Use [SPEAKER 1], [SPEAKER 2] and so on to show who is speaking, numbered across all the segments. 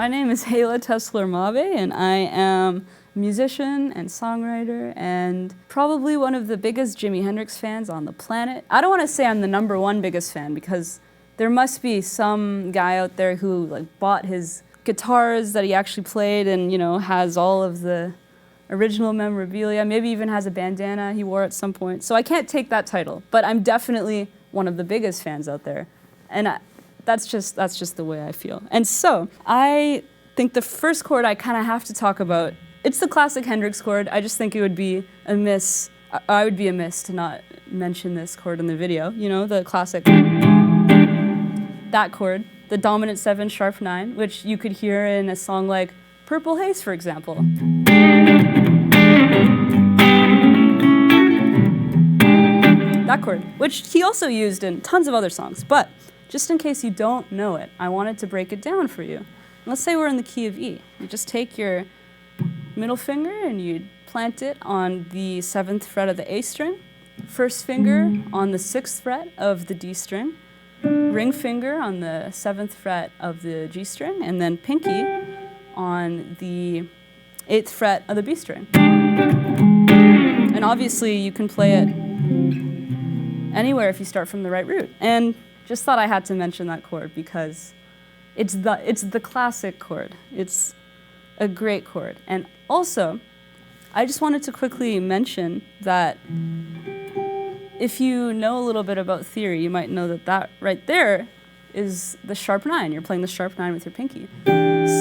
[SPEAKER 1] My name is Ayla Tesler-Mabe, and I am a musician and songwriter and probably one of the biggest Jimi Hendrix fans on the planet. I don't want to say I'm the #1 biggest fan because there must be some guy out there who bought his guitars that he actually played and has all of the original memorabilia, maybe even has a bandana he wore at some point. So I can't take that title, but I'm definitely one of the biggest fans out there. And that's just the way I feel. And so I think the first chord I kind of have to talk about, it's the classic Hendrix chord. I just think it would be amiss, I would be amiss to not mention this chord in the video. The classic, that chord, the dominant 7 sharp 9, which you could hear in a song like Purple Haze, for example. That chord, which he also used in tons of other songs, but just in case you don't know it, I wanted to break it down for you. Let's say we're in the key of E. You just take your middle finger and you plant it on the 7th fret of the A string, first finger on the 6th fret of the D string, ring finger on the 7th fret of the G string, and then pinky on the 8th fret of the B string. And obviously you can play it anywhere if you start from the right root. And just thought I had to mention that chord because it's the classic chord. It's a great chord. And also, I just wanted to quickly mention that if you know a little bit about theory, you might know that that right there is the sharp 9. You're playing the sharp 9 with your pinky.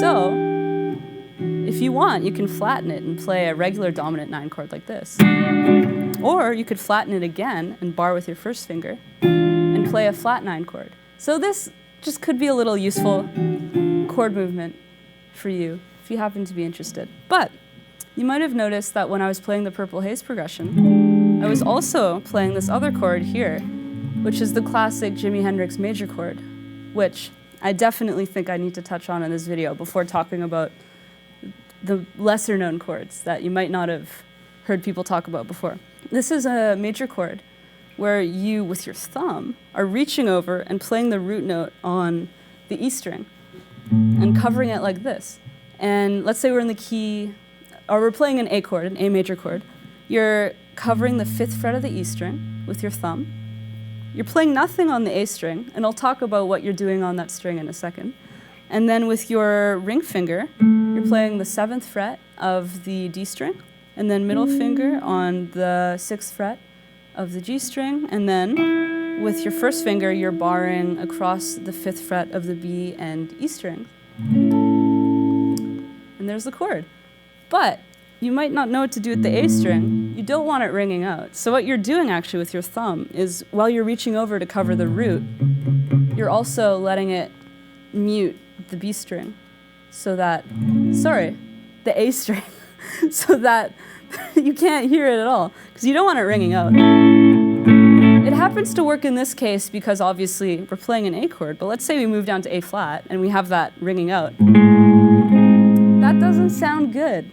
[SPEAKER 1] So, if you want, you can flatten it and play a regular dominant 9 chord like this. Or you could flatten it again and bar with your first finger and play a flat 9 chord. So this just could be a little useful chord movement for you if you happen to be interested. But you might have noticed that when I was playing the Purple Haze progression, I was also playing this other chord here, which is the classic Jimi Hendrix major chord, which I definitely think I need to touch on in this video before talking about the lesser known chords that you might not have heard people talk about before. This is a major chord where you, with your thumb, are reaching over and playing the root note on the E string and covering it like this. And let's say we're in the key, or we're playing an A chord, an A major chord. You're covering the 5th fret of the E string with your thumb. You're playing nothing on the A string, and I'll talk about what you're doing on that string in a second. And then with your ring finger, you're playing the 7th fret of the D string, and then middle finger on the 6th fret of the G string, and then with your first finger, you're barring across the 5th fret of the B and E string. And there's the chord. But you might not know what to do with the A string. You don't want it ringing out. So what you're doing actually with your thumb is while you're reaching over to cover the root, you're also letting it mute the B string so that, the A string, so that you can't hear it at all, because you don't want it ringing out. It happens to work in this case because obviously we're playing an A chord, but let's say we move down to A flat and we have that ringing out. That doesn't sound good.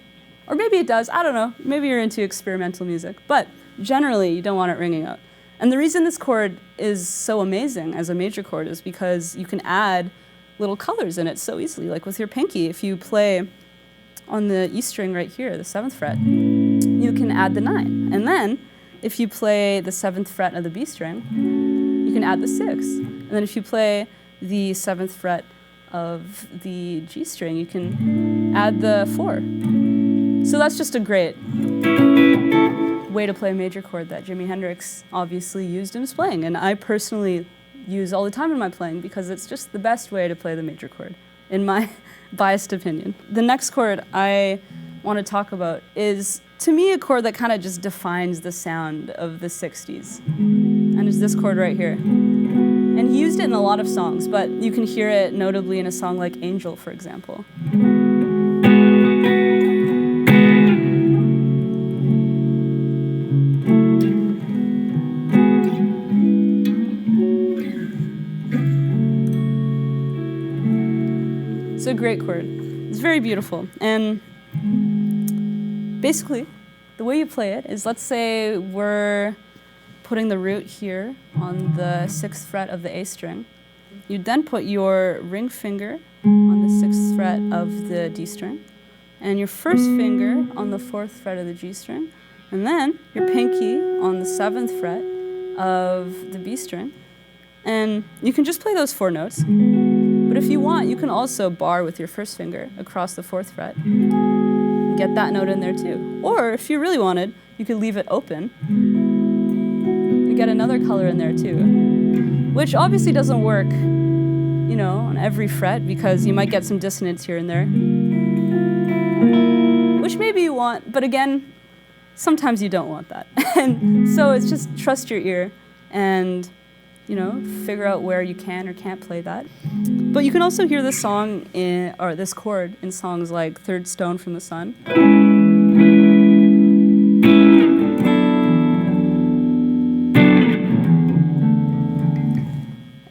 [SPEAKER 1] Or maybe it does, I don't know. Maybe you're into experimental music, but generally you don't want it ringing out. And the reason this chord is so amazing as a major chord is because you can add little colors in it so easily. Like with your pinky, if you play on the E string right here, the 7th fret, you can add the 9. And then if you play the 7th fret of the B string, you can add the 6. And then if you play the 7th fret of the G string, you can add the 4. So that's just a great way to play a major chord that Jimi Hendrix obviously used in his playing, and I personally use all the time in my playing because it's just the best way to play the major chord, in my biased opinion. The next chord I want to talk about is, to me, a chord that kind of just defines the sound of the 60s, and it's this chord right here. And he used it in a lot of songs, but you can hear it notably in a song like Angel, for example. It's a great chord. It's very beautiful. And basically, the way you play it is, let's say we're putting the root here on the 6th fret of the A string. You'd then put your ring finger on the 6th fret of the D string, and your first finger on the 4th fret of the G string, and then your pinky on the 7th fret of the B string. And you can just play those 4 notes, but if you want, you can also bar with your first finger across the 4th fret and get that note in there too. Or if you really wanted, you could leave it open and get another color in there too, which obviously doesn't work, you know, on every fret because you might get some dissonance here and there, which maybe you want, but again, sometimes you don't want that. And so it's just trust your ear and, you know, figure out where you can or can't play that. But you can also hear this song or this chord in songs like Third Stone from the Sun.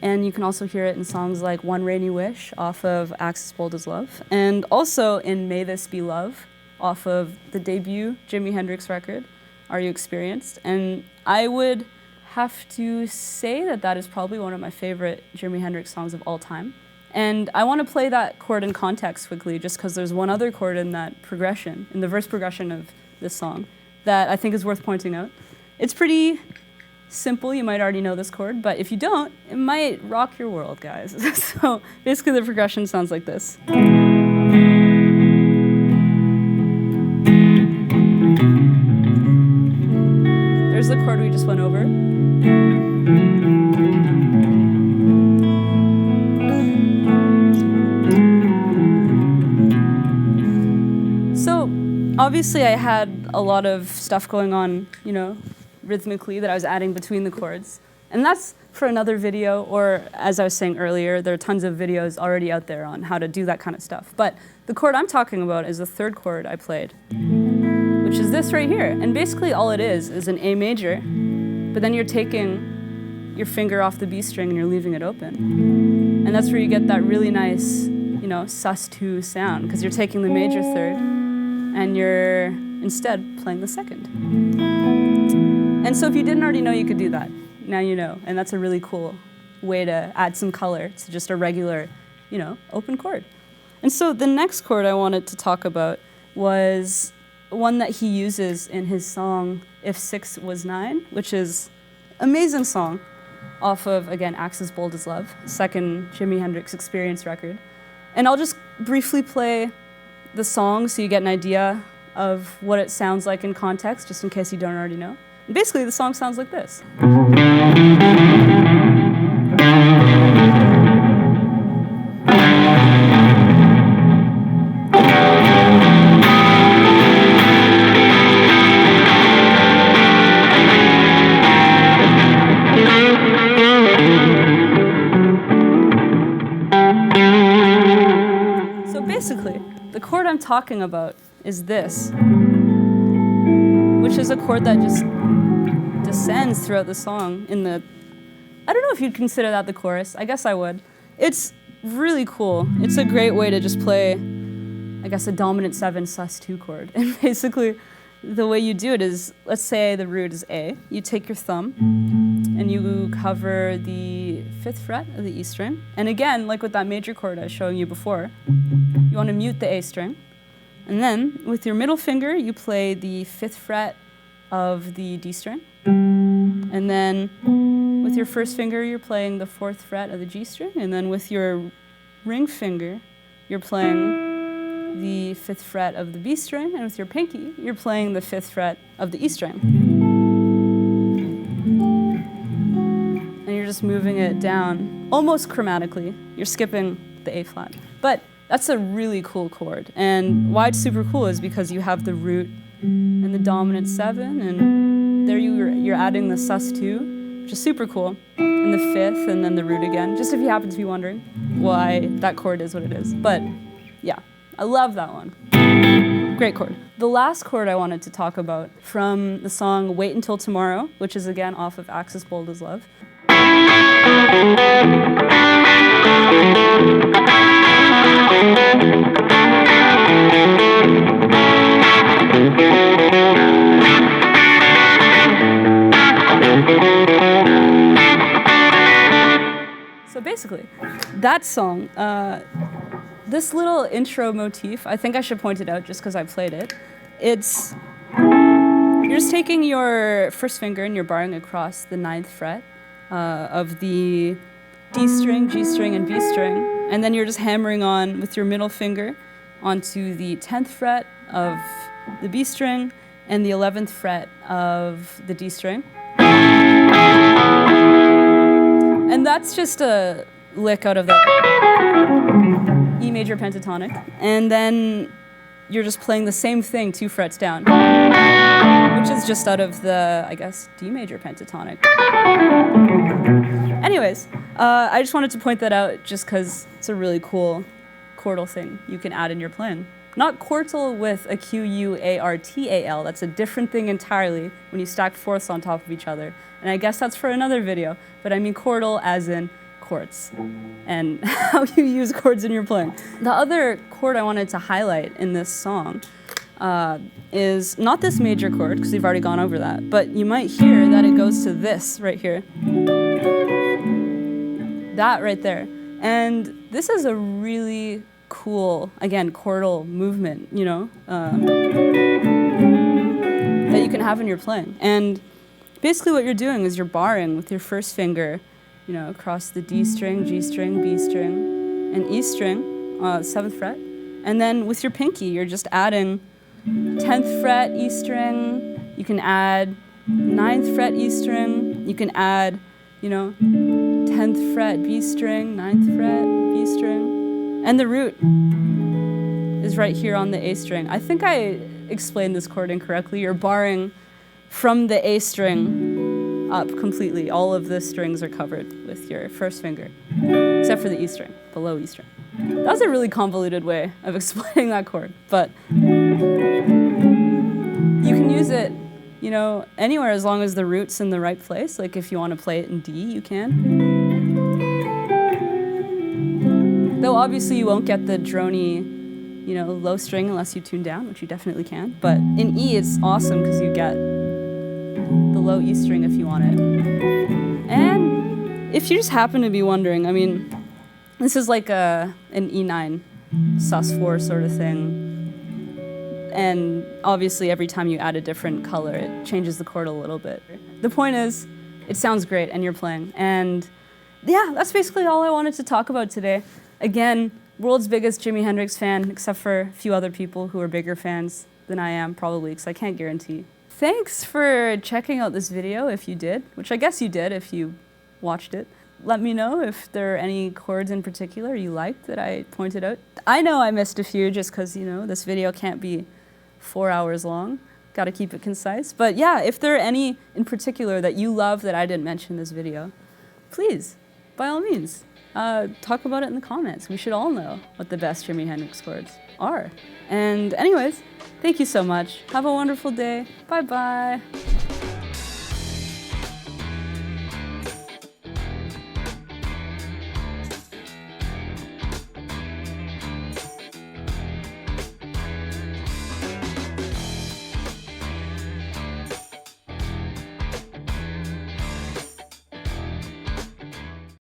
[SPEAKER 1] And you can also hear it in songs like One Rainy Wish off of Axis Bold as Love, and also in May This Be Love off of the debut Jimi Hendrix record, Are You Experienced? And I would have to say that that is probably one of my favorite Jimi Hendrix songs of all time. And I want to play that chord in context quickly just because there's one other chord in that progression, in the verse progression of this song, that I think is worth pointing out. It's pretty simple, you might already know this chord, but if you don't, it might rock your world, guys. So basically the progression sounds like this. There's the chord we just went over. So obviously I had a lot of stuff going on, you know, rhythmically that I was adding between the chords. And that's for another video, or as I was saying earlier, there are tons of videos already out there on how to do that kind of stuff. But the chord I'm talking about is the 3rd chord I played, which is this right here. And basically all it is an A major, but then you're taking your finger off the B string and you're leaving it open. And that's where you get that really nice, you know, sus2 sound, because you're taking the major 3rd and you're instead playing the 2nd. And so if you didn't already know you could do that, now you know. And that's a really cool way to add some color to just a regular, you know, open chord. And so the next chord I wanted to talk about was one that he uses in his song If 6 Was 9, which is an amazing song off of, again, Axis Bold as Love, 2nd Jimi Hendrix Experience record. And I'll just briefly play the song so you get an idea of what it sounds like in context, just in case you don't already know. And basically, the song sounds like this. So basically, the chord I'm talking about is this, which is a chord that just descends throughout the song in the, I don't know if you'd consider that the chorus. I guess I would. It's really cool. It's a great way to just play, I guess, a dominant 7 sus2 chord. And basically, the way you do it is, let's say the root is A. You take your thumb and you cover the 5th fret of the E string. And again, like with that major chord I was showing you before, you want to mute the A string. And then with your middle finger, you play the 5th fret of the D string. And then with your first finger, you're playing the 4th fret of the G string. And then with your ring finger, you're playing the 5th fret of the B string. And with your pinky, you're playing the 5th fret of the E string. And you're just moving it down almost chromatically. You're skipping the A flat. But that's a really cool chord. And why it's super cool is because you have the root and the dominant 7, and there you're adding the sus2, which is super cool, and the 5th, and then the root again, just if you happen to be wondering why that chord is what it is. But yeah, I love that one. Great chord. The last chord I wanted to talk about from the song Wait Until Tomorrow, which is again off of Axis Bold as Love. So basically, that song, this little intro motif, I think I should point it out just because I played it. You're just taking your first finger and you're barring across the 9th fret of the D string, G string, and B string, and then you're just hammering on with your middle finger onto the 10th fret of the B string and the 11th fret of the D string. And that's just a lick out of the E major pentatonic. And then you're just playing the same thing 2 frets down, which is just out of the, I guess, D major pentatonic. Anyways, I just wanted to point that out just because it's a really cool chordal thing you can add in your playing. Not quartal with a Q-U-A-R-T-A-L. That's a different thing entirely when you stack fourths on top of each other. And I guess that's for another video, but I mean chordal as in chords and how you use chords in your playing. The other chord I wanted to highlight in this song is not this major chord, because we've already gone over that, but you might hear that it goes to this right here. That right there. And this is a really cool, again, chordal movement, you know, that you can have in your playing. And basically what you're doing is you're barring with your first finger, you know, across the D string, G string, B string, and E string, 7th fret. And then with your pinky, you're just adding 10th fret E string, you can add 9th fret E string, you can add, you know, 10th fret B string, 9th fret B string. And the root is right here on the A string. I think I explained this chord incorrectly. You're barring from the A string up completely. All of the strings are covered with your first finger, except for the E string, the low E string. That was a really convoluted way of explaining that chord, but you can use it, you know, anywhere as long as the root's in the right place. Like if you want to play it in D, you can. Though obviously you won't get the drony, you know, low string unless you tune down, which you definitely can. But in E, it's awesome because you get the low E string if you want it. And if you just happen to be wondering, I mean, this is like an E9 sus4 sort of thing. And obviously every time you add a different color, it changes the chord a little bit. The point is, it sounds great and you're playing. And yeah, that's basically all I wanted to talk about today. Again, world's biggest Jimi Hendrix fan, except for a few other people who are bigger fans than I am, probably, because I can't guarantee. Thanks for checking out this video, if you did, which I guess you did if you watched it. Let me know if there are any chords in particular you liked that I pointed out. I know I missed a few just because, you know, this video can't be 4 hours long. Got to keep it concise. But yeah, if there are any in particular that you love that I didn't mention in this video, please, by all means, talk about it in the comments. We should all know what the best Jimi Hendrix chords are. And anyways, thank you so much. Have a wonderful day. Bye-bye.